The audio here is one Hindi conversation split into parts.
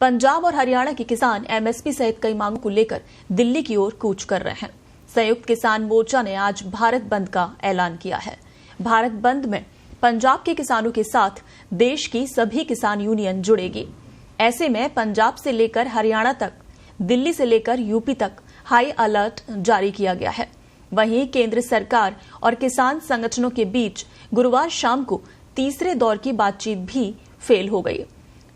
पंजाब और हरियाणा के किसान एमएसपी सहित कई मांगों को लेकर दिल्ली की ओर कूच कर रहे हैं। संयुक्त किसान मोर्चा ने आज भारत बंद का ऐलान किया है। भारत बंद में पंजाब के किसानों के साथ देश की सभी किसान यूनियन जुड़ेगी। ऐसे में पंजाब से लेकर हरियाणा तक, दिल्ली से लेकर यूपी तक हाई अलर्ट जारी किया गया है। वहीं केंद्र सरकार और किसान संगठनों के बीच गुरुवार शाम को तीसरे दौर की बातचीत भी फेल हो गई।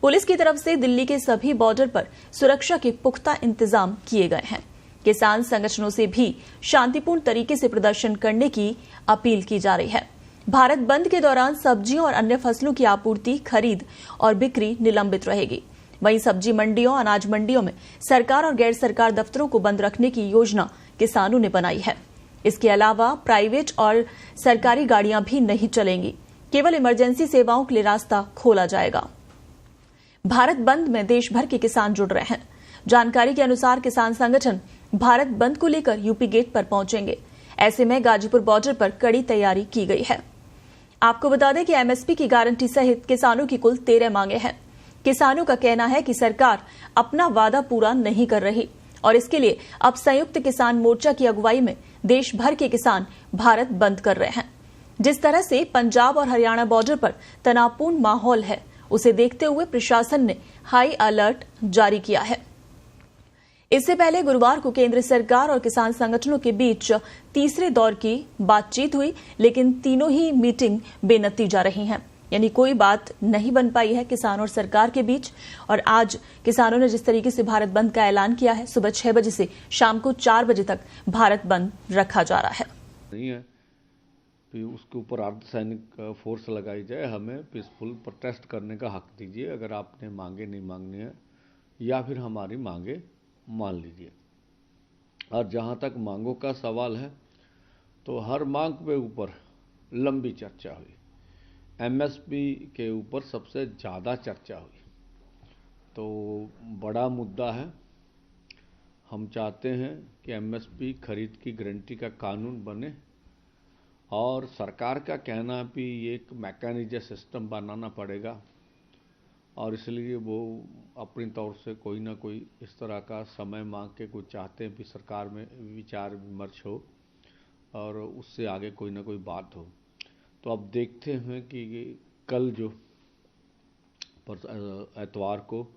पुलिस की तरफ से दिल्ली के सभी बॉर्डर पर सुरक्षा के पुख्ता इंतजाम किए गए हैं। किसान संगठनों से भी शांतिपूर्ण तरीके से प्रदर्शन करने की अपील की जा रही है। भारत बंद के दौरान सब्जियों और अन्य फसलों की आपूर्ति, खरीद और बिक्री निलंबित रहेगी। वहीं सब्जी मंडियों, अनाज मंडियों में सरकार और गैर सरकार दफ्तरों को बंद रखने की योजना किसानों ने बनाई है। इसके अलावा प्राइवेट और सरकारी गाड़ियां भी नहीं चलेंगी। केवल इमरजेंसी सेवाओं के लिए रास्ता खोला जाएगा। भारत बंद में देश भर के किसान जुड़ रहे हैं। जानकारी के अनुसार किसान संगठन भारत बंद को लेकर यूपी गेट पर पहुंचेंगे। ऐसे में गाजीपुर बॉर्डर पर कड़ी तैयारी की गई है। आपको बता दें कि एमएसपी की गारंटी सहित किसानों की कुल 13 मांगे हैं। किसानों का कहना है कि सरकार अपना वादा पूरा नहीं कर रही और इसके लिए अब संयुक्त किसान मोर्चा की अगुवाई में देश भर के किसान भारत बंद कर रहे हैं। जिस तरह से पंजाब और हरियाणा बॉर्डर पर तनावपूर्ण माहौल है, उसे देखते हुए प्रशासन ने हाई अलर्ट जारी किया है। इससे पहले गुरुवार को केंद्र सरकार और किसान संगठनों के बीच तीसरे दौर की बातचीत हुई, लेकिन तीनों ही मीटिंग बेनतीजा रही हैं। यानी कोई बात नहीं बन पाई है किसान और सरकार के बीच। और आज किसानों ने जिस तरीके से भारत बंद का ऐलान किया है, सुबह 6 बजे से शाम को 4 बजे तक भारत बंद रखा जा रहा है। नहीं है कि उसके ऊपर अर्धसैनिक फोर्स लगाई जाए। हमें पीसफुल प्रोटेस्ट करने का हक दीजिए, अगर आपने मांगे नहीं मांगनी है, या फिर हमारी मांगे मान लीजिए। और जहाँ तक मांगों का सवाल है, तो हर मांग के ऊपर लंबी चर्चा हुई। एमएसपी के ऊपर सबसे ज़्यादा चर्चा हुई। तो बड़ा मुद्दा है। हम चाहते हैं कि एमएसपी खरीद की गारंटी का कानून बने और सरकार का कहना है कि एक मैकेनिज्म सिस्टम बनाना पड़ेगा और इसलिए वो अपनी तौर से कोई ना कोई इस तरह का समय मांग के कुछ चाहते हैं कि सरकार में विचार विमर्श हो और उससे आगे कोई ना कोई बात हो। तो अब देखते हैं कि कल जो एतवार को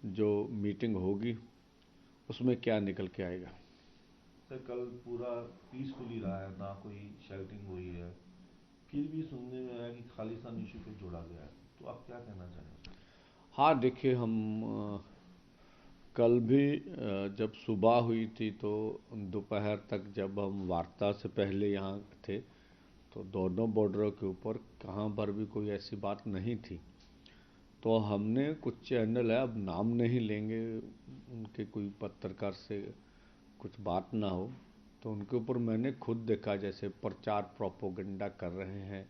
जो मीटिंग होगी उसमें क्या निकल के आएगा। सर, कल पूरा पीसफुली रहा है, ना कोई शेल्टिंग हुई है, फिर भी सुनने में आया कि खालिस्तान इशू पे जोड़ा गया है। तो आप क्या कहना चाहेंगे? हाँ, देखिए, हम कल भी जब सुबह हुई थी तो दोपहर तक जब हम वार्ता से पहले यहाँ थे तो दोनों बॉर्डरों के ऊपर कहाँ पर भी कोई ऐसी बात नहीं थी। तो हमने कुछ चैनल है, अब नाम नहीं लेंगे, उनके कोई पत्रकार से कुछ बात ना हो, तो उनके ऊपर मैंने खुद देखा जैसे प्रचार प्रोपोगंडा कर रहे हैं।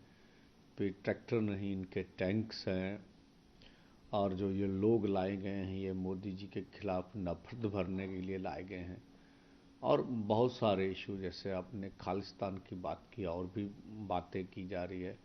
फिर ट्रैक्टर नहीं, इनके टैंक्स हैं और जो ये लोग लाए गए हैं ये मोदी जी के खिलाफ नफरत भरने के लिए लाए गए हैं। और बहुत सारे इशू, जैसे आपने खालिस्तान की बात की और भी बातें की जा रही है।